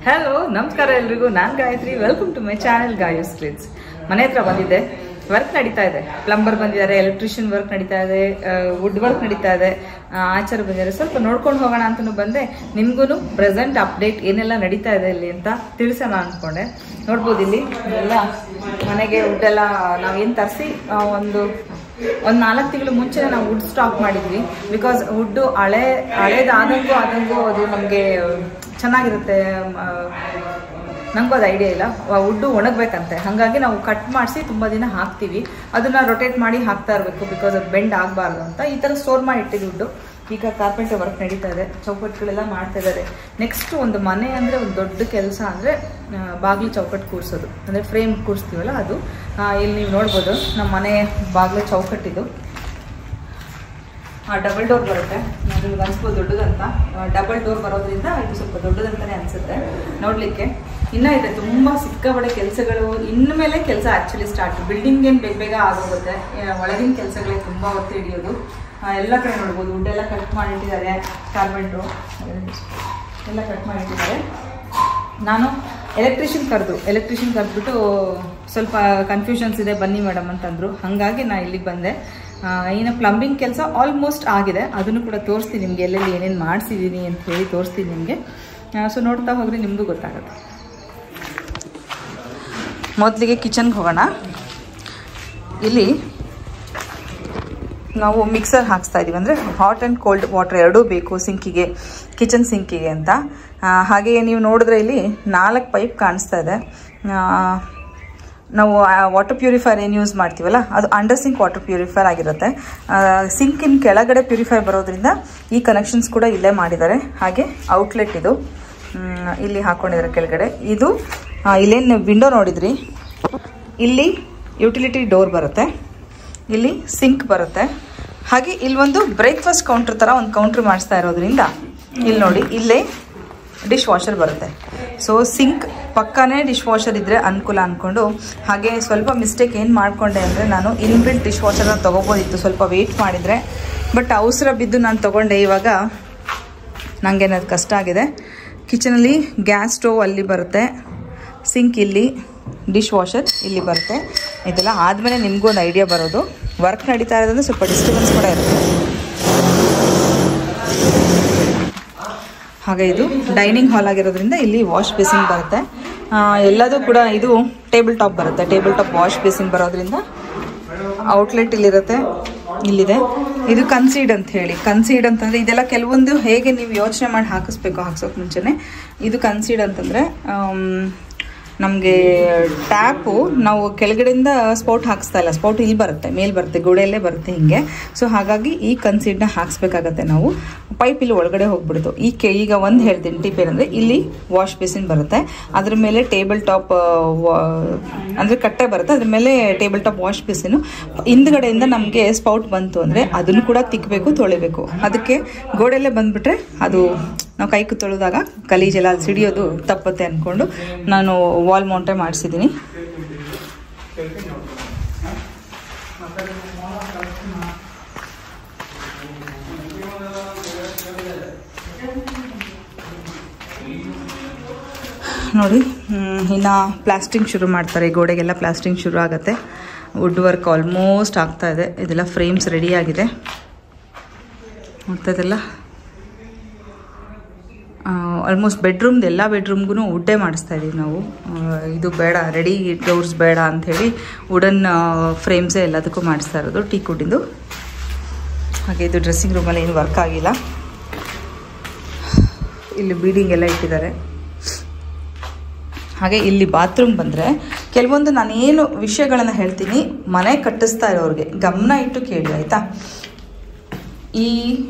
Hello ನಮಸ್ಕಾರ ಎಲ್ರಿಗೂ, ನಾನು Gayathri. Welcome to my channel Gayu's clicks. ಮನೆ ಹತ್ರ ಬಂದಿದ್ದೆ, ವರ್ಕ್ ನಡೀತಾ ಇದೆ. ಪ್ಲಂಬರ್ ಬಂದಿದ್ದಾರೆ, ಎಲೆಕ್ಟ್ರಿಷಿಯನ್ ವರ್ಕ್ ನಡೀತಾ ಇದೆ, ವುಡ್ ವರ್ಕ್ ನಡೀತಾ ಇದೆ, ಆಚಾರ ಬಂದಿದ್ದಾರೆ. ಸ್ವಲ್ಪ ನೋಡ್ಕೊಂಡು ಹೋಗೋಣ ಅಂತಲೂ ಬಂದೆ. ನಿಮ್ಗೂ ಪ್ರೆಸೆಂಟ್ ಅಪ್ಡೇಟ್ ಏನೆಲ್ಲ ನಡೀತಾ ಇದೆ ಇಲ್ಲಿ ಅಂತ ತಿಳಿಸೋಣ ಅಂದ್ಕೊಂಡೆ. ನೋಡ್ಬೋದು ಇಲ್ಲಿ ಎಲ್ಲ ಮನೆಗೆ ವುಡ್ಡೆಲ್ಲ ನಾವೇನು ತರಿಸಿ ಒಂದು 4 ತಿಂಗಳು ಮುಂಚೆ ನಾವು ವುಡ್ ಸ್ಟಾಕ್ ಮಾಡಿದ್ವಿ. ಬಿಕಾಸ್ ವುಡ್ಡು ಹಳೇದಾದಂಗೂ ಅದು ನಮಗೆ ಚೆನ್ನಾಗಿರುತ್ತೆ. ನಂಗೂ ಅದು ಐಡಿಯಾ ಇಲ್ಲ, ವುಡ್ಡು ಒಣಗಬೇಕಂತೆ. ಹಾಗಾಗಿ ನಾವು ಕಟ್ ಮಾಡಿಸಿ ತುಂಬ ದಿನ ಹಾಕ್ತೀವಿ. ಅದನ್ನು ರೊಟೇಟ್ ಮಾಡಿ ಹಾಕ್ತಾ ಇರಬೇಕು, ಬಿಕಾಸ್ ಅದು ಬೆಂಡ್ ಆಗಬಾರ್ದು ಅಂತ. ಈ ಥರ ಸ್ಟೋರ್ ಮಾಡಿ ಇಟ್ಟಿದ್ದು ವುಡ್ಡು. ಈಗ ಕಾರ್ಪೆಂಟರ್ ವರ್ಕ್ ನಡೀತಾ ಇದೆ, ಚೌಕಟ್ಟುಗಳೆಲ್ಲ ಮಾಡ್ತಾ ಇದ್ದಾರೆ. ನೆಕ್ಸ್ಟ್ ಒಂದು ಮನೆ ಅಂದರೆ ಒಂದು ದೊಡ್ಡ ಕೆಲಸ ಅಂದರೆ ಬಾಗಿಲು ಚೌಕಟ್ಟು ಕೂರಿಸೋದು, ಅಂದರೆ ಫ್ರೇಮ್ ಕೂರಿಸ್ತೀವಲ್ಲ ಅದು. ಇಲ್ಲಿ ನೀವು ನೋಡ್ಬೋದು ನಮ್ಮ ಮನೆ ಬಾಗಿಲು ಚೌಕಟ್ಟಿದು ಡಬಲ್ ಡೋರ್ ಬರುತ್ತೆ. ನಿಮ್ಗೆ ಅನ್ಸ್ಬೋದು ದೊಡ್ಡದಂತ. ಡಬಲ್ ಡೋರ್ ಬರೋದ್ರಿಂದ ಇದು ಸ್ವಲ್ಪ ದೊಡ್ಡದಂತಲೇ ಅನಿಸುತ್ತೆ ನೋಡಲಿಕ್ಕೆ. ಇನ್ನೂ ಇದೆ ತುಂಬ ಸಿಕ್ಕಾಪಟ್ಟೆ ಕೆಲಸಗಳು. ಇನ್ಮೇಲೆ ಕೆಲಸ ಆ್ಯಕ್ಚುಲಿ ಸ್ಟಾರ್ಟ್. ಬಿಲ್ಡಿಂಗ್ ಏನು ಬೇಗ ಆಗೋಗುತ್ತೆ, ಒಳಗಿನ ಕೆಲಸಗಳೇ ತುಂಬ ಹೊತ್ತು ಹಿಡಿಯೋದು. ಎಲ್ಲ ಕಡೆ ನೋಡ್ಬೋದು ವುಡ್ಡೆಲ್ಲ ಕಟ್ ಮಾಡಿಟ್ಟಿದ್ದಾರೆ. ಕಾರ್ಪೆಂಟ್ರು ಎಲ್ಲ ಕಟ್ ಮಾಡಿಟ್ಟಿದ್ದಾರೆ. ನಾನು ಎಲೆಕ್ಟ್ರಿಷಿಯನ್ ಕರೆದ್ಬಿಟ್ಟು ಸ್ವಲ್ಪ ಕನ್ಫ್ಯೂಷನ್ಸ್ ಇದೆ ಬನ್ನಿ ಮೇಡಮ್ ಅಂತಂದರು. ಹಾಗಾಗಿ ನಾನು ಇಲ್ಲಿಗೆ ಬಂದೆ. ಇನ್ನು ಪ್ಲಂಬಿಂಗ್ ಕೆಲಸ ಆಲ್ಮೋಸ್ಟ್ ಆಗಿದೆ, ಅದನ್ನು ಕೂಡ ತೋರಿಸ್ತೀನಿ ನಿಮಗೆ, ಎಲ್ಲೆಲ್ಲಿ ಏನೇನು ಮಾಡಿಸಿದ್ದೀನಿ ಅಂತ ಹೇಳಿ ತೋರಿಸ್ತೀನಿ ನಿಮಗೆ. ಸೊ ನೋಡ್ತಾ ಹೋಗ್ರಿ, ನಿಮಗೂ ಗೊತ್ತಾಗುತ್ತೆ. ಮೊದಲಿಗೆ ಕಿಚನ್ಗೆ ಹೋಗೋಣ. ಇಲ್ಲಿ ನಾವು ಮಿಕ್ಸರ್ ಹಾಕ್ಸ್ತಾ ಇದ್ದೀವಿ, ಅಂದರೆ ಹಾಟ್ ಆ್ಯಂಡ್ ಕೋಲ್ಡ್ ವಾಟರ್ ಎರಡೂ ಬೇಕು ಸಿಂಕಿಗೆ, ಕಿಚನ್ ಸಿಂಕಿಗೆ ಅಂತ. ಹಾಗೆಯೇ ನೀವು ನೋಡಿದ್ರೆ ಇಲ್ಲಿ 4 ಪೈಪ್ ಕಾಣಿಸ್ತಾ ಇದೆ. ನಾವು ವಾಟರ್ ಪ್ಯೂರಿಫೈರ್ ಏನು ಯೂಸ್ ಮಾಡ್ತೀವಲ್ಲ ಅದು ಅಂಡರ್ ಸಿಂಕ್ ವಾಟರ್ ಪ್ಯೂರಿಫೈರ್ ಆಗಿರುತ್ತೆ. ಸಿಂಕಿನ ಕೆಳಗಡೆ ಪ್ಯೂರಿಫೈರ್ ಬರೋದ್ರಿಂದ ಈ ಕನೆಕ್ಷನ್ಸ್ ಕೂಡ ಇಲ್ಲೇ ಮಾಡಿದ್ದಾರೆ. ಹಾಗೆ ಔಟ್ಲೆಟ್ ಇದು ಇಲ್ಲಿ ಹಾಕ್ಕೊಂಡಿದ್ದಾರೆ ಕೆಳಗಡೆ. ಇದು ಇಲ್ಲೇನು ವಿಂಡೋ ನೋಡಿದ್ರಿ, ಇಲ್ಲಿ ಯುಟಿಲಿಟಿ ಡೋರ್ ಬರುತ್ತೆ, ಇಲ್ಲಿ ಸಿಂಕ್ ಬರುತ್ತೆ. ಹಾಗೆ ಇಲ್ಲೊಂದು ಬ್ರೇಕ್ಫಾಸ್ಟ್ ಕೌಂಟ್ರ್ ಥರ ಒಂದು ಕೌಂಟ್ರ್ ಮಾಡಿಸ್ತಾ ಇರೋದ್ರಿಂದ ಇಲ್ಲಿ ನೋಡಿ, ಇಲ್ಲೇ ಡಿಶ್ ವಾಷರ್ ಬರುತ್ತೆ. ಸೊ ಸಿಂಕ್ ಪಕ್ಕನೇ ಡಿಶ್ ವಾಷರ್ ಇದ್ದರೆ ಅನುಕೂಲ ಅಂದ್ಕೊಂಡು. ಹಾಗೆ ಸ್ವಲ್ಪ ಮಿಸ್ಟೇಕ್ ಏನು ಮಾಡಿಕೊಂಡೆ ಅಂದರೆ, ನಾನು ಇನ್ಬಿಲ್ಟ್ ಡಿಶ್ ವಾಷರ್ನ ತೊಗೋಬೋದಿತ್ತು ಸ್ವಲ್ಪ ವೆಯ್ಟ್ ಮಾಡಿದರೆ. ಬಟ್ ಅವಸರ ಬಿದ್ದು ನಾನು ತೊಗೊಂಡೆ. ಇವಾಗ ನನಗೇನದು ಕಷ್ಟ ಆಗಿದೆ. ಕಿಚನಲ್ಲಿ ಗ್ಯಾಸ್ ಸ್ಟೋವ್ ಅಲ್ಲಿ ಬರುತ್ತೆ, ಸಿಂಕ್ ಇಲ್ಲಿ, ಡಿಶ್ ವಾಷರ್ ಇಲ್ಲಿ ಬರುತ್ತೆ. ಇದೆಲ್ಲ ಆದಮೇಲೆ ನಿಮಗೂ ಒಂದು ಐಡಿಯಾ ಬರೋದು. ವರ್ಕ್ ನಡೀತಾ ಇರೋದ್ರಿಂದ ಸ್ವಲ್ಪ ಡಿಸ್ಟರ್ಬೆನ್ಸ್ ಕೂಡ ಇರುತ್ತೆ. ಹಾಗೆ ಇದು ಡೈನಿಂಗ್ ಹಾಲ್ ಆಗಿರೋದ್ರಿಂದ ಇಲ್ಲಿ ವಾಶ್ ಬೇಸಿನ್ ಬರುತ್ತೆ. ಎಲ್ಲದೂ ಕೂಡ ಇದು ಟೇಬಲ್ ಟಾಪ್ ಬರುತ್ತೆ. ಟೇಬಲ್ ಟಾಪ್ ವಾಶ್ ಬೇಸಿನ್ ಬರೋದ್ರಿಂದ ಔಟ್ಲೆಟ್ ಇಲ್ಲಿರುತ್ತೆ, ಇಲ್ಲಿದೆ. ಇದು ಕನ್ಸೀಡ್ ಅಂತ ಹೇಳಿ. ಕನ್ಸೀಡ್ ಅಂತಂದರೆ ಇದೆಲ್ಲ ಕೆಲವೊಂದು ಹೇಗೆ ನೀವು ಯೋಚನೆ ಮಾಡಿ ಹಾಕಿಸೋಕೆ ಮುಂಚೆನೇ. ಇದು ಕನ್ಸೀಡ್ ಅಂತಂದರೆ ನಮಗೆ ಟ್ಯಾಪು ನಾವು ಕೆಳಗಡೆಯಿಂದ ಸ್ಪೌಟ್ ಹಾಕಿಸ್ತಾ ಇಲ್ಲ, ಸ್ಪೌಟ್ ಇಲ್ಲಿ ಬರುತ್ತೆ, ಮೇಲೆ ಬರುತ್ತೆ, ಗೋಡೆಯಲ್ಲೇ ಬರುತ್ತೆ ಹಿಂಗೆ. ಸೊ ಹಾಗಾಗಿ ಈ ಕನ್ಸೀಡ್ನ ಹಾಕಿಸ್ಬೇಕಾಗತ್ತೆ ನಾವು. ಪೈಪ್ ಇಲ್ಲಿ ಒಳಗಡೆ ಹೋಗ್ಬಿಡ್ತು. ಈಗ ಒಂದು ಹೇಳ್ತೀನಿ ಟಿಪ್ ಏನಂದರೆ, ಇಲ್ಲಿ ವಾಶ್ ಬೇಸಿನ್ ಬರುತ್ತೆ, ಅದ್ರ ಮೇಲೆ ಟೇಬಲ್ ಟಾಪ್ ಅಂದರೆ ಕಟ್ಟೆ ಬರುತ್ತೆ, ಅದ್ರ ಮೇಲೆ ಟೇಬಲ್ ಟಾಪ್ ವಾಶ್ ಬೇಸಿನು. ಹಿಂದ್ಗಡೆಯಿಂದ ನಮಗೆ ಸ್ಪೌಟ್ ಬಂತು ಅಂದರೆ ಅದನ್ನು ಕೂಡ ತಿಕ್ಕಬೇಕು, ತೊಳಿಬೇಕು. ಅದಕ್ಕೆ ಗೋಡೆಯಲ್ಲೇ ಬಂದುಬಿಟ್ರೆ ಅದು ನಾವು ಕೈ ತೊಳೆದಾಗ ಗಲೀಜೆಲ್ಲ ಅಲ್ಲಿ ಸಿಡಿಯೋದು ತಪ್ಪತ್ತೆ ಅಂದ್ಕೊಂಡು ನಾನು ವಾಲ್ ಮೌಂಟೇ ಮಾಡಿಸಿದ್ದೀನಿ. ನೋಡಿ, ಇನ್ನು ಪ್ಲಾಸ್ಟಿಂಗ್ ಶುರು ಮಾಡ್ತಾರೆ. ಗೋಡೆಗೆಲ್ಲ ಪ್ಲಾಸ್ಟಿಂಗ್ ಶುರು ಆಗುತ್ತೆ. ವುಡ್ ವರ್ಕ್ ಆಲ್ಮೋಸ್ಟ್ ಆಗ್ತಾ ಇದೆ. ಇದೆಲ್ಲ ಫ್ರೇಮ್ಸ್ ರೆಡಿಯಾಗಿದೆ. ಮತ್ತದೆಲ್ಲ ಆಲ್ಮೋಸ್ಟ್ ಬೆಡ್ರೂಮ್ದು ಎಲ್ಲ ಬೆಡ್ರೂಮ್ಗೂ ವುಡ್ಡೇ ಮಾಡಿಸ್ತಾ ಇದ್ದೀವಿ ನಾವು. ಇದು ಬೇಡ, ರೆಡಿ ಡೋರ್ಸ್ ಬೇಡ ಅಂಥೇಳಿ ವುಡನ್ ಫ್ರೇಮ್ಸೇ ಎಲ್ಲದಕ್ಕೂ ಮಾಡಿಸ್ತಾ ಇರೋದು, ಟೀಕ್ ವುಡ್ಡಿಂದು. ಹಾಗೆ ಇದು ಡ್ರೆಸ್ಸಿಂಗ್ ರೂಮಲ್ಲಿ ಏನು ವರ್ಕ್ ಆಗಿಲ್ಲ. ಇಲ್ಲಿ ಬೀಡಿಂಗ್ ಎಲ್ಲ ಇಟ್ಟಿದ್ದಾರೆ. ಹಾಗೆ ಇಲ್ಲಿ ಬಾತ್ರೂಮ್ ಬಂದರೆ ಕೆಲವೊಂದು ನಾನೇನು ವಿಷಯಗಳನ್ನು ಹೇಳ್ತೀನಿ, ಮನೆ ಕಟ್ಟಿಸ್ತಾ ಇರೋರಿಗೆ ಗಮನ ಇಟ್ಟು ಕೇಳಿ ಆಯಿತಾ. ಈ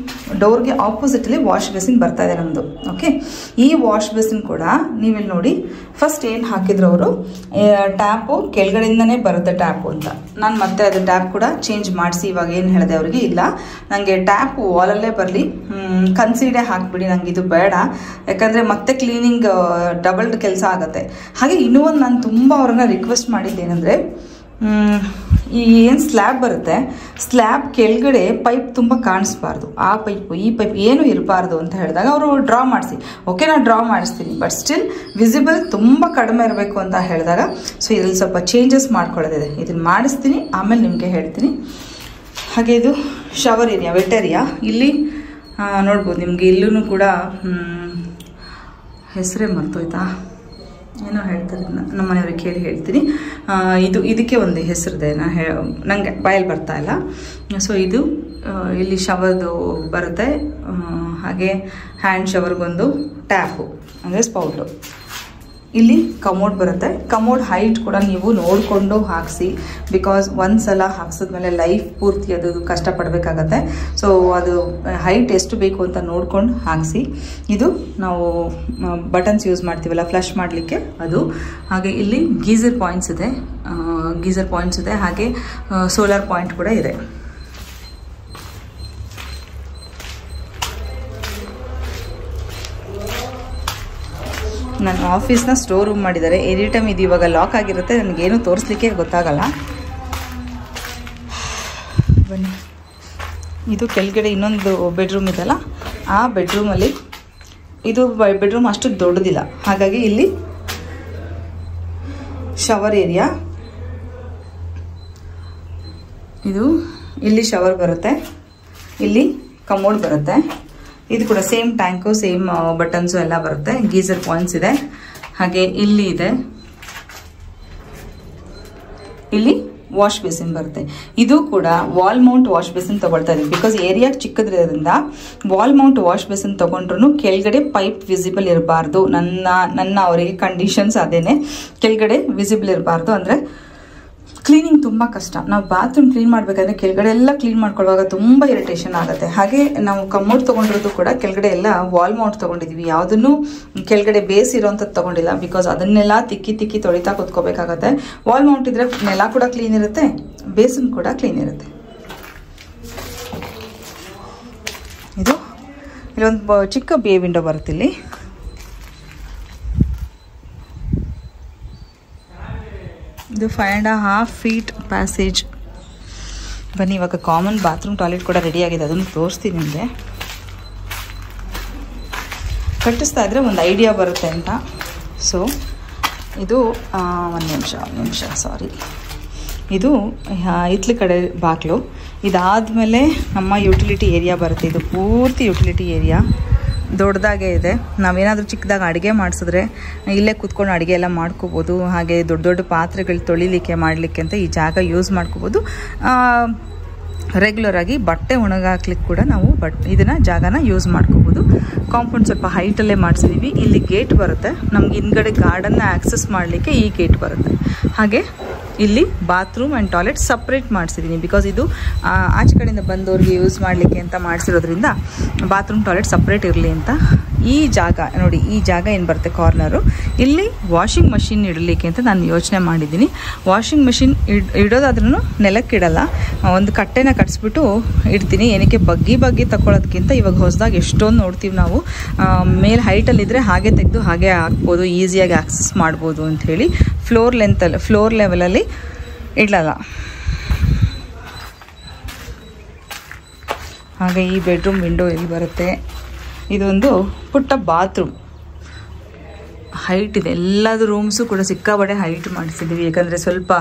ಡೋರ್ಗೆ ಆಪೋಸಿಟಲ್ಲಿ ವಾಶ್ ಬೇಸಿನ್ ಬರ್ತಾ ಇದೆ ನಮ್ಮದು. ಓಕೆ, ಈ ವಾಶ್ ಬೇಸಿನ್ ಕೂಡ ನೀವಿಲ್ಲಿ ನೋಡಿ, ಫಸ್ಟ್ ಏನು ಹಾಕಿದ್ರು ಅವರು, ಟ್ಯಾಪು ಕೆಳಗಡೆಯಿಂದನೇ ಬರುತ್ತೆ ಟ್ಯಾಪು ಅಂತ. ನಾನು ಮತ್ತೆ ಅದು ಟ್ಯಾಪ್ ಕೂಡ ಚೇಂಜ್ ಮಾಡಿಸಿ ಇವಾಗ ಏನು ಹೇಳಿದೆ ಅವರಿಗೆ, ಇಲ್ಲ ನನಗೆ ಟ್ಯಾಪು ವಾಲಲ್ಲೇ ಬರಲಿ, ಕನ್ಸೀಡೇ ಹಾಕಿಬಿಡಿ, ನನಗೆ ಇದು ಬೇಡ, ಯಾಕಂದರೆ ಮತ್ತೆ ಕ್ಲೀನಿಂಗ್ ಡಬಲ್ಡ್ ಕೆಲಸ ಆಗುತ್ತೆ. ಹಾಗೆ ಇನ್ನೂ ಒಂದು ನಾನು ತುಂಬ ಅವ್ರನ್ನ ರಿಕ್ವೆಸ್ಟ್ ಮಾಡಿದ್ದೇನೆಂದರೆ, ಈ ಏನು ಸ್ಲ್ಯಾಬ್ ಬರುತ್ತೆ, ಸ್ಲ್ಯಾಬ್ ಕೆಳಗಡೆ ಪೈಪ್ ತುಂಬ ಕಾಣಿಸ್ಬಾರ್ದು, ಆ ಪೈಪು ಈ ಪೈಪ್ ಏನು ಇರಬಾರ್ದು ಅಂತ ಹೇಳಿದಾಗ ಅವರು ಡ್ರಾ ಮಾಡಿಸಿ. ಓಕೆ, ನಾನು ಡ್ರಾ ಮಾಡಿಸ್ತೀನಿ, ಬಟ್ ಸ್ಟಿಲ್ ವಿಸಿಬಲ್ ತುಂಬ ಕಡಿಮೆ ಇರಬೇಕು ಅಂತ ಹೇಳಿದಾಗ ಸೊ ಇದ್ರಲ್ಲಿ ಸ್ವಲ್ಪ ಚೇಂಜಸ್ ಮಾಡ್ಕೊಳ್ಳೋದಿದೆ. ಇದನ್ನು ಮಾಡಿಸ್ತೀನಿ, ಆಮೇಲೆ ನಿಮಗೆ ಹೇಳ್ತೀನಿ. ಹಾಗೆ ಇದು ಶವರ್ ಏರಿಯಾ, ವೆಟ್ ಏರಿಯಾ. ಇಲ್ಲಿ ನೋಡ್ಬೋದು ನಿಮಗೆ ಇಲ್ಲೂ ಕೂಡ ಹೆಸರೇ ಮರ್ತೋಯ್ತಾ, ಏನೋ ಹೇಳ್ತಾರೆ, ನಮ್ಮ ಮನೆಯವ್ರಿಗೆ ಕೇಳಿ ಹೇಳ್ತೀನಿ. ಇದಕ್ಕೆ ಒಂದು ಹೆಸರಿದೆ, ನನಗೆ ಬಾಯಲ್ಲಿ ಬರ್ತಾ ಇಲ್ಲ. ಸೊ ಇದು ಇಲ್ಲಿ ಶವರ್ದು ಬರುತ್ತೆ. ಹಾಗೆ ಹ್ಯಾಂಡ್ ಶವರ್ಗೊಂದು ಟ್ಯಾಪು ಅಂದರೆ ಸ್ಪೌಟು. ಇಲ್ಲಿ ಕಮೋಡ್ ಬರುತ್ತೆ. ಕಮೋಡ್ ಹೈಟ್ ಕೂಡ ನೀವು ನೋಡಿಕೊಂಡು ಹಾಕಿಸಿ, ಬಿಕಾಸ್ ಒಂದ್ಸಲ ಹಾಕ್ಸಿದ್ಮೇಲೆ ಲೈಫ್ ಪೂರ್ತಿ ಅದು ಕಷ್ಟಪಡಬೇಕಾಗತ್ತೆ. ಸೊ ಅದು ಹೈಟ್ ಎಷ್ಟು ಬೇಕು ಅಂತ ನೋಡ್ಕೊಂಡು ಹಾಕಿಸಿ. ಇದು ನಾವು ಬಟನ್ಸ್ ಯೂಸ್ ಮಾಡ್ತೀವಲ್ಲ ಫ್ಲಶ್ ಮಾಡಲಿಕ್ಕೆ, ಅದು. ಹಾಗೆ ಇಲ್ಲಿ ಗೀಸರ್ ಪಾಯಿಂಟ್ಸ್ ಇದೆ, ಹಾಗೆ ಸೋಲಾರ್ ಪಾಯಿಂಟ್ ಕೂಡ ಇದೆ. ನನ್ನ ಆಫೀಸ್ನ ಸ್ಟೋರ್ ರೂಮ್ ಮಾಡಿದ್ದಾರೆ. ಎನಿ ಟೈಮ್ ಇದು ಇವಾಗ ಲಾಕ್ ಆಗಿರುತ್ತೆ, ನನಗೇನು ತೋರಿಸ್ಲಿಕ್ಕೆ ಗೊತ್ತಾಗಲ್ಲ. ಬನ್ನಿ, ಇದು ಕೆಳಗಡೆ ಇನ್ನೊಂದು ಬೆಡ್ರೂಮ್ ಇದೆಲ್ಲ, ಆ ಬೆಡ್ರೂಮಲ್ಲಿ ಇದು ಬೆಡ್ರೂಮ್ ಅಷ್ಟು ದೊಡ್ಡದಿಲ್ಲ, ಹಾಗಾಗಿ ಇಲ್ಲಿ ಶವರ್ ಏರಿಯಾ. ಇಲ್ಲಿ ಶವರ್ ಬರುತ್ತೆ, ಇಲ್ಲಿ ಕಮೋಡ್ ಬರುತ್ತೆ. ಇದು ಕೂಡ ಸೇಮ್ ಟ್ಯಾಂಕು, ಸೇಮ್ ಬಟನ್ಸು ಎಲ್ಲ ಬರುತ್ತೆ. ಗೀಸರ್ ಪಾಯಿಂಟ್ಸ್ ಇದೆ. ಹಾಗೆ ಇಲ್ಲಿ ಇದೆ, ಇಲ್ಲಿ ವಾಶ್ ಬೇಸಿನ್ ಬರುತ್ತೆ. ಇದು ಕೂಡ ವಾಲ್ ಮೌಂಟ್ ವಾಶ್ ಬೇಸಿನ್ ತಗೊಳ್ತಾ ಇದೀವಿ, ಬಿಕಾಸ್ ಏರಿಯಾ ಚಿಕ್ಕದ್ರಿಂದ ವಾಲ್ ಮೌಂಟ್ ವಾಶ್ ಬೇಸಿನ್ ತಗೊಂಡ್ರು ಕೆಳಗಡೆ ಪೈಪ್ ವಿಸಿಬಲ್ ಇರಬಾರ್ದು. ನನ್ನ ಅವರಿಗೆ ಕಂಡೀಷನ್ಸ್ ಅದೇನೆ, ಕೆಳಗಡೆ ವಿಸಿಬಲ್ ಇರಬಾರ್ದು. ಅಂದರೆ ಕ್ಲೀನಿಂಗ್ ತುಂಬ ಕಷ್ಟ. ನಾವು ಬಾತ್ರೂಮ್ ಕ್ಲೀನ್ ಮಾಡಬೇಕಾದ್ರೆ ಕೆಳಗಡೆ ಎಲ್ಲ ಕ್ಲೀನ್ ಮಾಡ್ಕೊಳ್ಳುವಾಗ ತುಂಬ ಇರಿಟೇಷನ್ ಆಗುತ್ತೆ. ಹಾಗೆ ನಾವು ಕಮೋಡ್ ತೊಗೊಂಡಿರೋದು ಕೂಡ ಕೆಳಗಡೆ ಎಲ್ಲ ವಾಲ್ ಮೌಂಟ್ ತೊಗೊಂಡಿದ್ದೀವಿ, ಯಾವುದನ್ನು ಕೆಳಗಡೆ ಬೇಸ್ ಇರೋಂಥದ್ದು ತೊಗೊಂಡಿಲ್ಲ, ಬಿಕಾಸ್ ಅದನ್ನೆಲ್ಲ ತಿಕ್ಕಿ ತೊಳಿತಾ ಕೂತ್ಕೋಬೇಕಾಗತ್ತೆ. ವಾಲ್ ಮೌಂಟ್ ಇದ್ರೆ ನೆಲ ಕೂಡ ಕ್ಲೀನ್ ಇರುತ್ತೆ, ಬೇಸನ್ ಕೂಡ ಕ್ಲೀನ್ ಇರುತ್ತೆ. ಇಲ್ಲೊಂದು ಚಿಕ್ಕ ಬೇ ವಿಂಡೋ ಬರುತ್ತೆ. ಇಲ್ಲಿ ಇದು 5.5 feet ಪ್ಯಾಸೇಜ್. ಬನ್ನಿ, ಇವಾಗ ಕಾಮನ್ ಬಾತ್ರೂಮ್ ಟಾಯ್ಲೆಟ್ ಕೂಡ ರೆಡಿ ಆಗಿದೆ, ಅದನ್ನು ತೋರಿಸ್ತೀನಿ ನಿಮಗೆ. ಕಟ್ಟಿಸ್ತಾ ಇದ್ರೆ ಒಂದು ಐಡಿಯಾ ಬರುತ್ತೆ ಅಂತ. ಸೊ ಇದು ಒಂದು ನಿಮಿಷ ಸಾರಿ, ಇದು ಇತ್ಲ ಕಡೆ ಬಾಗಿಲು. ಇದಾದಮೇಲೆ ನಮ್ಮ ಯುಟಿಲಿಟಿ ಏರಿಯಾ ಬರುತ್ತೆ. ಇದು ಪೂರ್ತಿ ಯುಟಿಲಿಟಿ ಏರಿಯಾ, ದೊಡ್ಡದಾಗೇ ಇದೆ. ನಾವೇನಾದರೂ ಚಿಕ್ಕದಾಗಿ ಅಡುಗೆ ಮಾಡಿಸಿದ್ರೆ ಇಲ್ಲೇ ಕೂತ್ಕೊಂಡು ಅಡುಗೆ ಎಲ್ಲ ಮಾಡ್ಕೋಬೋದು. ಹಾಗೆ ದೊಡ್ಡ ದೊಡ್ಡ ಪಾತ್ರೆಗಳು ತೊಳಿಲಿಕ್ಕೆ ಮಾಡಲಿಕ್ಕೆ ಅಂತ ಈ ಜಾಗ ಯೂಸ್ ಮಾಡ್ಕೋಬೋದು. ರೆಗ್ಯುಲರಾಗಿ ಬಟ್ಟೆ ಒಣಗಾಕ್ಲಿಕ್ಕೆ ಕೂಡ ನಾವು ಇದನ್ನು ಜಾಗನ ಯೂಸ್ ಮಾಡ್ಕೋಬೋದು. ಕಾಂಪೌಂಡ್ ಸ್ವಲ್ಪ ಹೈಟಲ್ಲೇ ಮಾಡಿಸಿದ್ದೀವಿ. ಇಲ್ಲಿ ಗೇಟ್ ಬರುತ್ತೆ, ನಮ್ಗೆ ಹಿಂದ್ಗಡೆ ಗಾರ್ಡನ್ನ ಆಕ್ಸೆಸ್ ಮಾಡಲಿಕ್ಕೆ ಈ ಗೇಟ್ ಬರುತ್ತೆ. ಹಾಗೆ ಇಲ್ಲಿ ಬಾತ್ರೂಮ್ ಆ್ಯಂಡ್ ಟಾಯ್ಲೆಟ್ ಸಪ್ರೇಟ್ ಮಾಡಿಸಿದ್ದೀನಿ, ಬಿಕಾಸ್ ಇದು ಆಚೆ ಕಡೆಯಿಂದ ಬಂದವ್ರಿಗೆ ಯೂಸ್ ಮಾಡಲಿಕ್ಕೆ ಅಂತ ಮಾಡಿಸಿರೋದ್ರಿಂದ ಬಾತ್ರೂಮ್ ಟಾಯ್ಲೆಟ್ ಸಪ್ರೇಟ್ ಇರಲಿ ಅಂತ. ಈ ಜಾಗ ನೋಡಿ, ಈ ಜಾಗ ಏನು ಬರುತ್ತೆ ಕಾರ್ನರು, ಇಲ್ಲಿ ವಾಷಿಂಗ್ ಮಷಿನ್ ಇಡಲಿಕ್ಕೆ ಅಂತ ನಾನು ಯೋಚನೆ ಮಾಡಿದ್ದೀನಿ. ವಾಷಿಂಗ್ ಮಷಿನ್ ಇಡೋದಾದ್ರೂ ನೆಲಕ್ಕಿಡಲ್ಲ, ಒಂದು ಕಟ್ಟೆನ ಕಟ್ಸ್ಬಿಟ್ಟು ಇಡ್ತೀನಿ. ಏನಕ್ಕೆ ಬಗ್ಗಿ ತಗೊಳ್ಳೋದಕ್ಕಿಂತ ಇವಾಗ ಹೊಸದಾಗಿ ಎಷ್ಟೊಂದು ನೋಡ್ತೀವಿ ನಾವು, ಮೇಲೆ ಹೈಟಲ್ಲಿದ್ದರೆ ಹಾಗೆ ತೆಗೆದು ಹಾಗೆ ಹಾಕ್ಬೋದು, ಈಸಿಯಾಗಿ ಆಕ್ಸೆಸ್ ಮಾಡ್ಬೋದು ಅಂಥೇಳಿ ಫ್ಲೋರ್ ಲೆವೆಲಲ್ಲಿ ಇಡಲ್ಲ. ಹಾಗೆ ಈ ಬೆಡ್ರೂಮ್ ವಿಂಡೋ ಇಲ್ಲಿ ಬರುತ್ತೆ. ಇದೊಂದು ಪುಟ್ಟ ಬಾತ್ರೂಮ್, ಹೈಟ್ ಇದೆ. ಎಲ್ಲದು ರೂಮ್ಸು ಕೂಡ ಸಿಕ್ಕಾಬಡೆ ಹೈಟ್ ಮಾಡಿಸಿದ್ದೀವಿ, ಯಾಕಂದರೆ ಸ್ವಲ್ಪ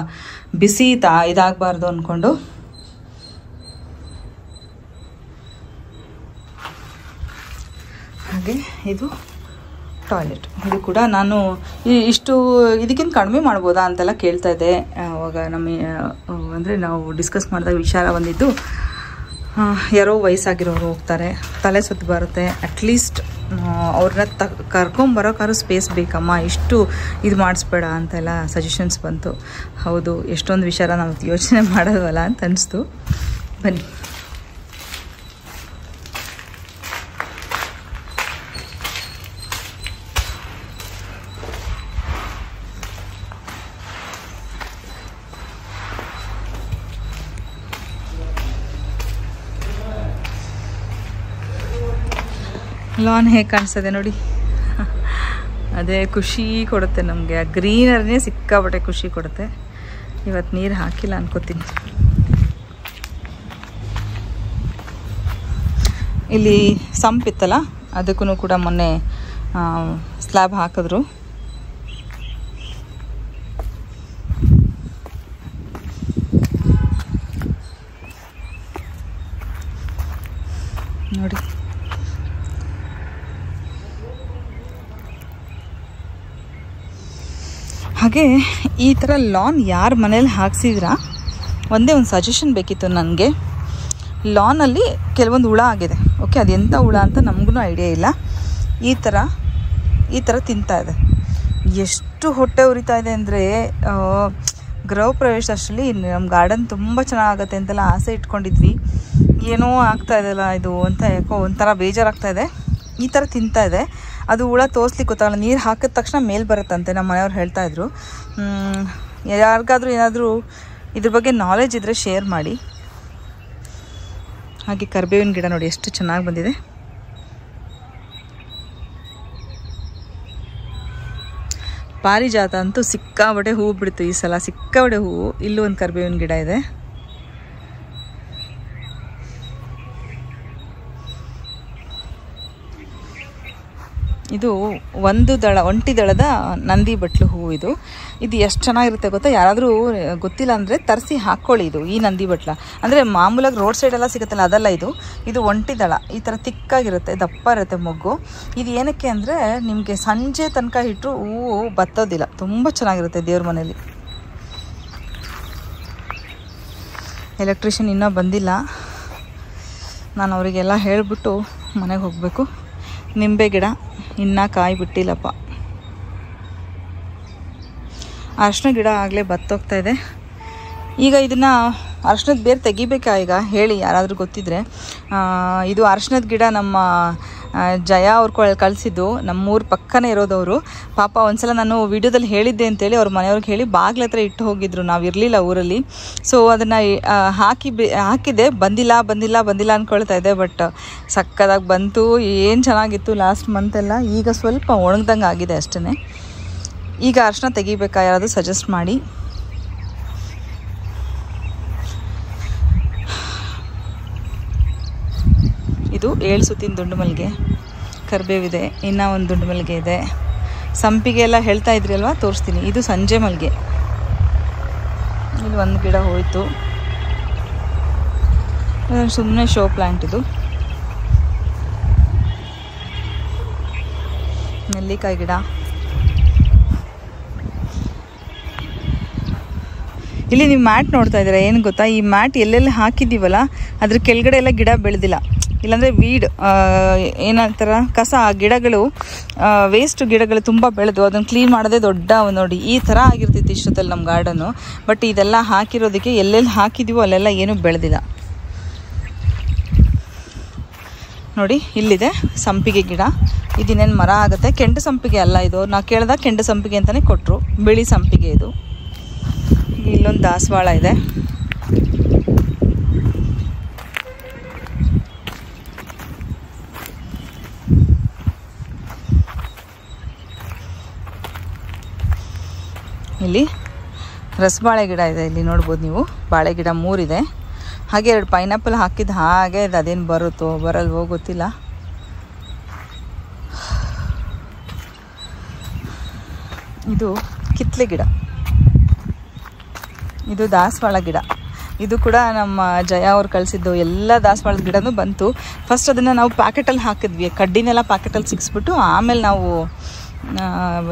ಬಿಸಿ ಇದಾಗಬಾರ್ದು ಅಂದ್ಕೊಂಡು. ಹಾಗೆ ಇದು ಟಾಯ್ಲೆಟ್. ಇದು ಕೂಡ ನಾನು ಇದಕ್ಕಿಂತ ಕಡಿಮೆ ಮಾಡ್ಬೋದಾ ಅಂತೆಲ್ಲ ಕೇಳ್ತಾ ಇದ್ದೆ. ಅವಾಗ ಅಂದರೆ ನಾವು ಡಿಸ್ಕಸ್ ಮಾಡಿದಾಗ ವಿಚಾರ ಬಂದಿದ್ದು, ಯಾರೋ ವಯಸ್ಸಾಗಿರೋರು ಹೋಗ್ತಾರೆ, ತಲೆ ಸುತ್ತು ಬರುತ್ತೆ, ಅಟ್ಲೀಸ್ಟ್ ಅವ್ರನ್ನ ಕರ್ಕೊಂಬರೋಕ್ಕಾದ್ರೂ ಸ್ಪೇಸ್ ಬೇಕಮ್ಮ, ಇಷ್ಟು ಇದು ಮಾಡಿಸ್ಬೇಡ ಅಂತೆಲ್ಲ ಸಜೆಷನ್ಸ್ ಬಂತು. ಹೌದು, ಎಷ್ಟೊಂದು ವಿಚಾರ ನಾವು ಯೋಚನೆ ಮಾಡೋದಲ್ಲ ಅಂತ ಅನಿಸ್ತು. ಬನ್ನಿ. ಲಾನ್ ಹೇಗೆ ಕಾಣಿಸ್ತದೆ ನೋಡಿ, ಅದೇ ಖುಷಿ ಕೊಡುತ್ತೆ ನಮಗೆ. ಆ ಗ್ರೀನರಿನೇ ಸಿಕ್ಕಾಬಟ್ಟೆ ಖುಷಿ ಕೊಡುತ್ತೆ. ಇವತ್ತು ನೀರು ಹಾಕಿಲ್ಲ ಅನ್ಕೋತೀನಿ. ಇಲ್ಲಿ ಸಂಪಿತ್ತಲ್ಲ, ಅದಕ್ಕೂ ಕೂಡ ಮೊನ್ನೆ ಸ್ಲ್ಯಾಬ್ ಹಾಕಿದ್ರು. ನೋಡಿ ಹಾಗೆ ಈ ಥರ ಲಾನ್ ಯಾರ ಮನೇಲಿ ಹಾಕ್ಸಿದ್ರಾ, ಒಂದೇ ಒಂದು ಸಜೆಷನ್ ಬೇಕಿತ್ತು ನನಗೆ. ಲಾನಲ್ಲಿ ಕೆಲವೊಂದು ಹುಳ ಆಗಿದೆ, ಓಕೆ, ಅದೆಂಥ ಹುಳ ಅಂತ ನಮಗೂ ಐಡಿಯಾ ಇಲ್ಲ. ಈ ಥರ ತಿಂತಾ ಇದೆ. ಎಷ್ಟು ಹೊಟ್ಟೆ ಉರಿತಾ ಇದೆ ಅಂದರೆ, ಗೃಹ ಪ್ರವೇಶ ಅಷ್ಟರಲ್ಲಿ ನಮ್ಮ ಗಾರ್ಡನ್ ತುಂಬ ಚೆನ್ನಾಗಾಗತ್ತೆ ಅಂತೆಲ್ಲ ಆಸೆ ಇಟ್ಕೊಂಡಿದ್ವಿ. ಏನೋ ಆಗ್ತಾ ಇದೆಯಲ್ಲ ಇದು ಅಂತ ಯಾಕೋ ಒಂಥರ ಬೇಜಾರಾಗ್ತಾ ಇದೆ. ಈ ಥರ ತಿಂತಾ ಇದೆ. ಅದು ಹುಳ ತೋರಿಸ್ಲಿಕ್ಕೆ ಗೊತ್ತಾಗಲ್ಲ. ನೀರು ಹಾಕಿದ ತಕ್ಷಣ ಮೇಲೆ ಬರುತ್ತಂತೆ, ನಮ್ಮ ಮನೆಯವ್ರು ಹೇಳ್ತಾಯಿದ್ರು. ಯಾರಿಗಾದ್ರೂ ಏನಾದರೂ ಇದ್ರ ಬಗ್ಗೆ ನಾಲೆಜ್ ಇದ್ದರೆ ಶೇರ್ ಮಾಡಿ. ಹಾಗೆ ಕರಿಬೇವಿನ ಗಿಡ ನೋಡಿ ಎಷ್ಟು ಚೆನ್ನಾಗಿ ಬಂದಿದೆ. ಪಾರಿಜಾತ ಅಂತೂ ಸಿಕ್ಕಾಬಟ್ಟೆ ಹೂವು ಬಿಡ್ತು ಈ ಸಲ, ಸಿಕ್ಕಾಬಟ್ಟೆ ಹೂವು. ಇಲ್ಲೂ ಒಂದು ಕರಿಬೇವಿನ ಗಿಡ ಇದೆ. ಇದು ಒಂಟಿ ದಳದ ನಂದಿ ಬಟ್ಲು ಹೂವು. ಇದು ಎಷ್ಟು ಚೆನ್ನಾಗಿರುತ್ತೆ ಗೊತ್ತಾ. ಯಾರಾದರೂ ಗೊತ್ತಿಲ್ಲ ಅಂದರೆ ತರಿಸಿ ಹಾಕ್ಕೊಳ್ಳಿ. ಈ ನಂದಿ ಬಟ್ಲ ಅಂದರೆ ಮಾಮೂಲಾಗಿ ರೋಡ್ ಸೈಡೆಲ್ಲ ಸಿಗುತ್ತಲ್ಲ, ಅದಲ್ಲ. ಇದು ಒಂಟಿ ದಳ. ಈ ಥರ ತಿಕ್ಕಾಗಿರುತ್ತೆ, ದಪ್ಪ ಇರುತ್ತೆ ಮೊಗ್ಗು. ಇದು ಏನಕ್ಕೆ ಅಂದರೆ ನಿಮಗೆ ಸಂಜೆ ತನಕ ಇಟ್ಟರು ಹೂವು ಬತ್ತೋದಿಲ್ಲ. ತುಂಬ ಚೆನ್ನಾಗಿರುತ್ತೆ ದೇವ್ರ ಮನೇಲಿ. ಎಲೆಕ್ಟ್ರಿಷಿಯನ್ ಇನ್ನೂ ಬಂದಿಲ್ಲ. ನಾನು ಅವರಿಗೆಲ್ಲ ಹೇಳಿಬಿಟ್ಟು ಮನೆಗೆ ಹೋಗಬೇಕು. ನಿಂಬೆ ಗಿಡ ಇನ್ನೂ ಕಾಯಿ ಬಿಟ್ಟಿಲ್ಲಪ್ಪ. ಅರಿಶಿನ ಗಿಡ ಆಗಲೇ ಬತ್ತೋಗ್ತಾ ಇದೆ. ಈಗ ಇದನ್ನು ಅರಿಶಿನದ ಬೇರೆ ತೆಗಿಬೇಕಾ ಈಗ ಹೇಳಿ, ಯಾರಾದರೂ ಗೊತ್ತಿದ್ದರೆ. ಇದು ಅರಿಶಿನದ ಗಿಡ ನಮ್ಮ ಜಯ ಅವ್ರು ಕಳಿಸಿದ್ದು, ನಮ್ಮೂರ ಪಕ್ಕನೇ ಇರೋದವರು. ಪಾಪ ಒಂದ್ಸಲ ನಾನು ವಿಡಿಯೋದಲ್ಲಿ ಹೇಳಿದ್ದೆ ಅಂತೇಳಿ ಅವ್ರ ಮನೆಯವ್ರಿಗೆ ಹೇಳಿ ಬಾಗ್ಲ ಹತ್ರ ಇಟ್ಟು ಹೋಗಿದ್ರು. ನಾವು ಇರಲಿಲ್ಲ ಊರಲ್ಲಿ. ಸೊ ಅದನ್ನು ಹಾಕಿದ್ದೆ, ಬಂದಿಲ್ಲ ಅಂದ್ಕೊಳ್ತಾ ಇದ್ದೆ. ಬಟ್ ಸಕ್ಕದಾಗಿ ಬಂತು. ಏನು ಚೆನ್ನಾಗಿತ್ತು ಲಾಸ್ಟ್ ಮಂತೆಲ್ಲ. ಈಗ ಸ್ವಲ್ಪ ಒಣಗ್ದಂಗೆ ಆಗಿದೆ ಅಷ್ಟೇ. ಈಗ ಅರಿಶಿನ ತೆಗಿಬೇಕಾ, ಯಾರಾದರೂ ಸಜೆಸ್ಟ್ ಮಾಡಿ. ಇದು 7 ಸುತ್ತಿನ ದುಂಡು ಮಲ್ಲಿಗೆ, ಕರಿಬೇವಿದೆ, ಇನ್ನೂ ಒಂದು ದುಂಡು ಮಲ್ಲಿಗೆ ಇದೆ. ಸಂಪಿಗೆ ಎಲ್ಲ ಹೇಳ್ತಾ ಇದ್ರಿ ಅಲ್ವಾ, ತೋರಿಸ್ತೀನಿ. ಇದು ಸಂಜೆ ಮಲ್ಲಿಗೆ. ಇಲ್ಲಿ ಒಂದು ಗಿಡ ಹೋಯಿತು, ಸುಮ್ಮನೆ ಶೋ ಪ್ಲ್ಯಾಂಟ್. ಇದು ನೆಲ್ಲಿಕಾಯಿ ಗಿಡ. ಇಲ್ಲಿ ನೀವು ಮ್ಯಾಟ್ ನೋಡ್ತಾ ಇದ್ದೀರಾ, ಏನು ಗೊತ್ತಾ, ಈ ಮ್ಯಾಟ್ ಎಲ್ಲೆಲ್ಲಿ ಹಾಕಿದ್ದೀವಲ್ಲ ಅದ್ರ ಕೆಳಗಡೆ ಎಲ್ಲ ಗಿಡ ಬೆಳೆದಿಲ್ಲ. ಇಲ್ಲಾಂದರೆ ವೀಡ್ ಏನಂತಾರ, ಕಸ ಗಿಡಗಳು, ವೇಸ್ಟ್ ಗಿಡಗಳು ತುಂಬ ಬೆಳೆದು ಅದನ್ನು ಕ್ಲೀನ್ ಮಾಡೋದೇ ದೊಡ್ಡ ನೋಡಿ. ಈ ಥರ ಆಗಿರ್ತಿತ್ತು ಇಷ್ಟೊತ್ತಲ್ಲಿ ನಮ್ಮ ಗಾರ್ಡನ್ನು. ಬಟ್ ಇದೆಲ್ಲ ಹಾಕಿರೋದಕ್ಕೆ ಎಲ್ಲೆಲ್ಲಿ ಹಾಕಿದ್ದೀವೋ ಅಲ್ಲೆಲ್ಲ ಏನೂ ಬೆಳೆದಿಲ್ಲ ನೋಡಿ. ಇಲ್ಲಿದೆ ಸಂಪಿಗೆ ಗಿಡ. ಇದಿನ್ನೇನು ಮರ ಆಗುತ್ತೆ. ಕೆಂಡು ಸಂಪಿಗೆ ಅಲ್ಲ ಇದು. ನಾವು ಕೇಳಿದಾಗ ಕೆಂಡು ಸಂಪಿಗೆ ಅಂತಲೇ ಕೊಟ್ಟರು. ಬಿಳಿ ಸಂಪಿಗೆ ಇದು. ಇಲ್ಲೊಂದು ದಾಸವಾಳ ಇದೆ. ಇಲ್ಲಿ ರಸಬಾಳೆ ಗಿಡ ಇದೆ. ಇಲ್ಲಿ ನೋಡ್ಬೋದು ನೀವು, ಬಾಳೆ ಗಿಡ 3 ಇದೆ. ಹಾಗೆ 2 ಪೈನಾಪಲ್ ಹಾಕಿದ್ದು ಹಾಗೆ ಇದೆ. ಅದೇನು ಬರುತ್ತೋ ಬರಲ್ವೋ ಗೊತ್ತಿಲ್ಲ. ಇದು ಕಿತ್ಲೆ ಗಿಡ. ಇದು ದಾಸವಾಳ ಗಿಡ. ಇದು ಕೂಡ ನಮ್ಮ ಜಯ ಅವ್ರು ಕಳಿಸಿದ್ದು. ಎಲ್ಲ ದಾಸವಾಳದ ಗಿಡನೂ ಬಂತು. ಫಸ್ಟ್ ಅದನ್ನು ನಾವು ಪ್ಯಾಕೆಟಲ್ಲಿ ಹಾಕಿದ್ವಿ. ಕಡ್ಡಿನೆಲ್ಲ ಪ್ಯಾಕೆಟಲ್ಲಿ ಸಿಕ್ಸ್ಬಿಟ್ಟು ಆಮೇಲೆ ನಾವು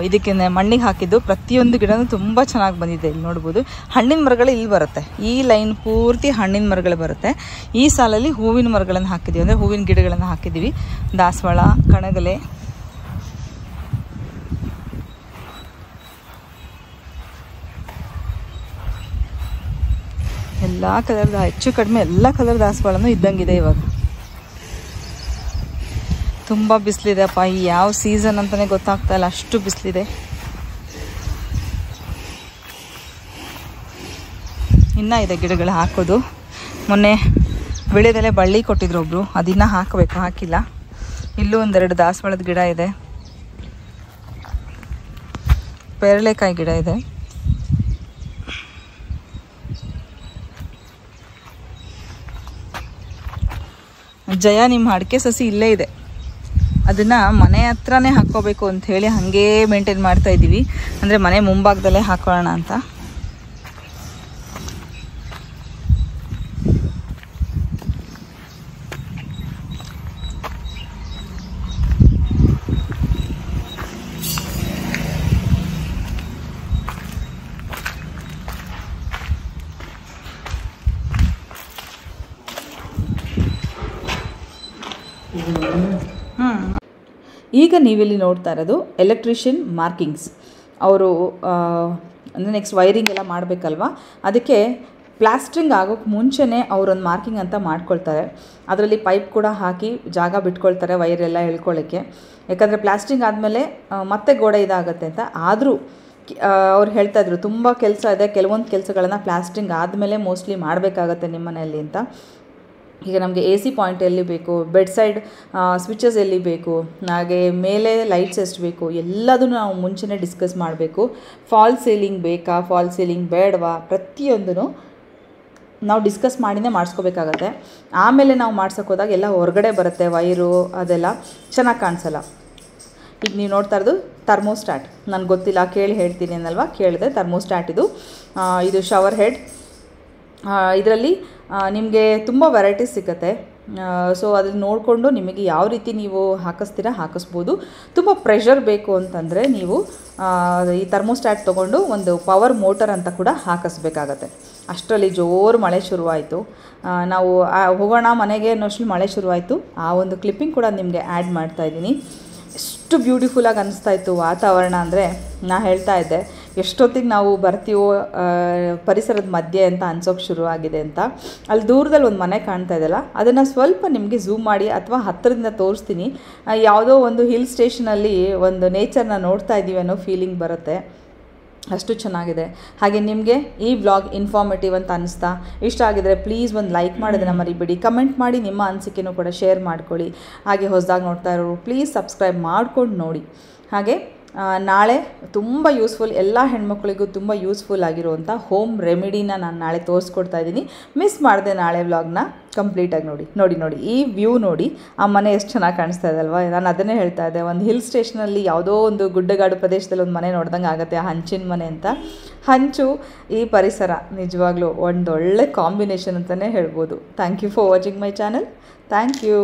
ಇದಕ್ಕೆ ಮಣ್ಣಿಗೆ ಹಾಕಿದ್ದು. ಪ್ರತಿಯೊಂದು ಗಿಡನೂ ತುಂಬ ಚೆನ್ನಾಗಿ ಬಂದಿದೆ. ಇಲ್ಲಿ ನೋಡ್ಬೋದು ಹಣ್ಣಿನ ಮರಗಳು ಇಲ್ಲಿ ಬರುತ್ತೆ. ಈ ಲೈನ್ ಪೂರ್ತಿ ಹಣ್ಣಿನ ಮರಗಳು ಬರುತ್ತೆ. ಈ ಸಾಲಲ್ಲಿ ಹೂವಿನ ಮರಗಳನ್ನು ಹಾಕಿದ್ದೀವಿ, ಅಂದರೆ ಹೂವಿನ ಗಿಡಗಳನ್ನು ಹಾಕಿದ್ದೀವಿ. ದಾಸವಾಳ, ಕಣಗಲೆ, ಎಲ್ಲ ಕಲರ್ದ, ಹೆಚ್ಚು ಕಡಿಮೆ ಎಲ್ಲ ಕಲರ್ ದಾಸವಾಳನೂ ಇದ್ದಂಗಿದೆ. ಇವಾಗ ತುಂಬ ಬಿಸಿಲಿದೆ ಅಪ್ಪ. ಈ ಯಾವ ಸೀಸನ್ ಅಂತಲೇ ಗೊತ್ತಾಗ್ತಾ ಇಲ್ಲ, ಅಷ್ಟು ಬಿಸಿಲಿದೆ. ಇನ್ನೂ ಇದೆ ಗಿಡಗಳು ಹಾಕೋದು. ಮೊನ್ನೆ ಬೆಳೆದಲ್ಲೇ ಬಳ್ಳಿ ಕೊಟ್ಟಿದ್ರು ಒಬ್ಬರು, ಅದಿನ್ನ ಹಾಕಬೇಕು, ಹಾಕಿಲ್ಲ. ಇಲ್ಲೂ 1-2 ದಾಸವಾಳದ ಗಿಡ ಇದೆ. ಪೇರಳೆಕಾಯಿ ಗಿಡ ಇದೆ. ಜಯ ನಿಮ್ಮ ಅಡಿಕೆ ಸಸಿ ಇಲ್ಲೇ ಇದೆ, ಅದನ್ನು ಮನೆ ಹತ್ರನೇ ಹಾಕ್ಕೋಬೇಕು ಅಂತ ಹೇಳಿ ಹಾಗೇ ಮೇಂಟೈನ್ ಮಾಡ್ತಾ ಇದ್ದೀವಿ. ಅಂದರೆ ಮನೆ ಮುಂಭಾಗದಲ್ಲೇ ಹಾಕೊಳ್ಳೋಣ ಅಂತ. ಈಗ ನೀವಿಲ್ಲಿ ನೋಡ್ತಾ ಇರೋದು ಎಲೆಕ್ಟ್ರಿಷಿಯನ್ ಮಾರ್ಕಿಂಗ್ಸ್. ಅವರು ಅಂದರೆ ನೆಕ್ಸ್ಟ್ ವೈರಿಂಗ್ ಎಲ್ಲ ಮಾಡಬೇಕಲ್ವ, ಅದಕ್ಕೆ ಪ್ಲಾಸ್ಟ್ರಿಂಗ್ ಆಗೋಕ್ಕೆ ಮುಂಚೆನೇ ಅವರೊಂದು ಮಾರ್ಕಿಂಗ್ ಅಂತ ಮಾಡ್ಕೊಳ್ತಾರೆ. ಅದರಲ್ಲಿ ಪೈಪ್ ಕೂಡ ಹಾಕಿ ಜಾಗ ಬಿಟ್ಕೊಳ್ತಾರೆ ವೈರೆಲ್ಲ ಎಳ್ಕೊಳ್ಳೋಕ್ಕೆ. ಯಾಕಂದರೆ ಪ್ಲಾಸ್ಟ್ರಿಂಗ್ ಆದಮೇಲೆ ಮತ್ತೆ ಗೋಡೆ ಇದಾಗುತ್ತೆ ಅಂತ. ಆದರೂ ಅವ್ರು ಹೇಳ್ತಾಯಿದ್ರು ತುಂಬ ಕೆಲಸ ಇದೆ, ಕೆಲವೊಂದು ಕೆಲಸಗಳನ್ನು ಪ್ಲಾಸ್ಟ್ರಿಂಗ್ ಆದಮೇಲೆ ಮೋಸ್ಟ್ಲಿ ಮಾಡಬೇಕಾಗತ್ತೆ ನಿಮ್ಮ ಮನೆಯಲ್ಲಿ ಅಂತ. ಈಗ ನಮಗೆ AC ಪಾಯಿಂಟ್ ಎಲ್ಲಿ ಬೇಕು, ಬೆಡ್ ಸೈಡ್ ಸ್ವಿಚಸ್ ಎಲ್ಲಿ ಬೇಕು, ಹಾಗೆ ಮೇಲೆ ಲೈಟ್ಸ್ ಎಷ್ಟು ಬೇಕು ಎಲ್ಲದನ್ನು ನಾವು ಮುಂಚೆನೇ ಡಿಸ್ಕಸ್ ಮಾಡಬೇಕು. ಫಾಲ್ ಸೀಲಿಂಗ್ ಬೇಕಾ, ಫಾಲ್ ಸೀಲಿಂಗ್ ಬೇಡವಾ, ಪ್ರತಿಯೊಂದೂ ನಾವು ಡಿಸ್ಕಸ್ ಮಾಡಿನೇ ಮಾಡಿಸ್ಕೋಬೇಕಾಗತ್ತೆ. ಆಮೇಲೆ ನಾವು ಮಾಡ್ಸೋಕೆ ಹೋದಾಗ ಎಲ್ಲ ಹೊರಗಡೆ ಬರುತ್ತೆ ವೈರು, ಅದೆಲ್ಲ ಚೆನ್ನಾಗಿ ಕಾಣಿಸಲ್ಲ. ಈಗ ನೀವು ನೋಡ್ತಾ ಇರೋದು ಥರ್ಮೋಸ್ಟ್ಯಾಟ್. ನನಗೆ ಗೊತ್ತಿಲ್ಲ, ಕೇಳಿ ಹೇಳ್ತೀನಿ ಅನ್ನಲ್ವಾ, ಕೇಳಿದೆ. ಥರ್ಮೋಸ್ಟ್ಯಾಟ್ ಇದು ಶವರ್ ಹೆಡ್. ಇದರಲ್ಲಿ ನಿಮಗೆ ತುಂಬ ವೆರೈಟೀಸ್ ಸಿಗುತ್ತೆ. ಸೊ ಅದನ್ನು ನೋಡಿಕೊಂಡು ನಿಮಗೆ ಯಾವ ರೀತಿ ನೀವು ಹಾಕಿಸ್ಬೋದು. ತುಂಬ ಪ್ರೆಷರ್ ಬೇಕು ಅಂತಂದರೆ ನೀವು ಈ ಥರ್ಮೋಸ್ಟ್ಯಾಟ್ ತೊಗೊಂಡು ಒಂದು ಪವರ್ ಮೋಟರ್ ಅಂತ ಕೂಡ ಹಾಕಿಸ್ಬೇಕಾಗತ್ತೆ. ಅಷ್ಟರಲ್ಲಿ ಜೋರು ಮಳೆ ಶುರುವಾಯಿತು. ನಾವು ಹೋಗೋಣ ಮನೆಗೆ ಅನ್ನೋಷ್ಟು ಮಳೆ ಶುರುವಾಯಿತು. ಆ ಒಂದು ಕ್ಲಿಪ್ಪಿಂಗ್ ಕೂಡ ನಿಮಗೆ ಆ್ಯಡ್ ಮಾಡ್ತಾಯಿದ್ದೀನಿ. ಎಷ್ಟು ಬ್ಯೂಟಿಫುಲ್ಲಾಗಿ ಅನಿಸ್ತಾ ಇತ್ತು ವಾತಾವರಣ ಅಂದರೆ, ನಾನು ಹೇಳ್ತಾ ಇದ್ದೆ ಎಷ್ಟೊತ್ತಿಗೆ ನಾವು ಬರ್ತೀವೋ ಪರಿಸರದ ಮಧ್ಯೆ ಅಂತ ಅನ್ಸೋಕ್ಕೆ ಶುರುವಾಗಿದೆ ಅಂತ. ಅಲ್ಲಿ ದೂರದಲ್ಲಿ ಒಂದು ಮನೆ ಕಾಣ್ತಾ ಇದೆಯಲ್ಲ, ಅದನ್ನು ಸ್ವಲ್ಪ ನಿಮಗೆ ಝೂಮ್ ಮಾಡಿ ಅಥವಾ ಹತ್ತಿರದಿಂದ ತೋರಿಸ್ತೀನಿ. ಯಾವುದೋ ಒಂದು ಹಿಲ್ ಸ್ಟೇಷನಲ್ಲಿ ಒಂದು ನೇಚರ್ನ ನೋಡ್ತಾ ಇದ್ದೀವಿ ಅನ್ನೋ ಫೀಲಿಂಗ್ ಬರುತ್ತೆ. ಅಷ್ಟು ಚೆನ್ನಾಗಿದೆ. ಹಾಗೆ ನಿಮಗೆ ಈ ವ್ಲಾಗ್ ಇನ್ಫಾರ್ಮೇಟಿವ್ ಅಂತ ಅನ್ನಿಸ್ತಾ, ಇಷ್ಟ ಆಗಿದರೆ ಪ್ಲೀಸ್ ಒಂದು ಲೈಕ್ ಮಾಡೋದನ್ನು ಮರಿಬೇಡಿ. ಕಮೆಂಟ್ ಮಾಡಿ ನಿಮ್ಮ ಅನಿಸಿಕೆನೂ ಕೂಡ ಶೇರ್ ಮಾಡ್ಕೊಳ್ಳಿ. ಹಾಗೆ ಹೊಸದಾಗಿ ನೋಡ್ತಾ ಇರೋರು ಪ್ಲೀಸ್ ಸಬ್ಸ್ಕ್ರೈಬ್ ಮಾಡ್ಕೊಂಡು ನೋಡಿ. ಹಾಗೆ ನಾಳೆ ತುಂಬ ಯೂಸ್ಫುಲ್, ಎಲ್ಲ ಹೆಣ್ಮಕ್ಳಿಗೂ ತುಂಬ ಯೂಸ್ಫುಲ್ ಆಗಿರುವಂಥ ಹೋಮ್ ರೆಮಿಡಿನ ನಾನು ನಾಳೆ ತೋರಿಸ್ಕೊಡ್ತಾ ಇದ್ದೀನಿ. ಮಿಸ್ ಮಾಡಿದೆ ನಾಳೆ ವ್ಲಾಗ್ನ ಕಂಪ್ಲೀಟಾಗಿ ನೋಡಿ. ಈ ವ್ಯೂ ನೋಡಿ, ಆ ಮನೆ ಎಷ್ಟು ಚೆನ್ನಾಗಿ ಕಾಣಿಸ್ತಾ ಇದೆ ಅಲ್ವಾ. ನಾನು ಅದನ್ನೇ ಹೇಳ್ತಾ ಇದ್ದೆ, ಒಂದು ಹಿಲ್ ಸ್ಟೇಷನಲ್ಲಿ ಯಾವುದೋ ಒಂದು ಗುಡ್ಡಗಾಡು ಪ್ರದೇಶದಲ್ಲಿ ಒಂದು ಮನೆ ನೋಡ್ದಂಗೆ ಆಗುತ್ತೆ, ಆ ಹಂಚಿನ ಮನೆ ಅಂತ. ಹಂಚು ಈ ಪರಿಸರ ನಿಜವಾಗ್ಲೂ ಒಂದೊಳ್ಳೆ ಕಾಂಬಿನೇಷನ್ ಅಂತಲೇ ಹೇಳ್ಬೋದು. Thank you for watching my channel. Thank you.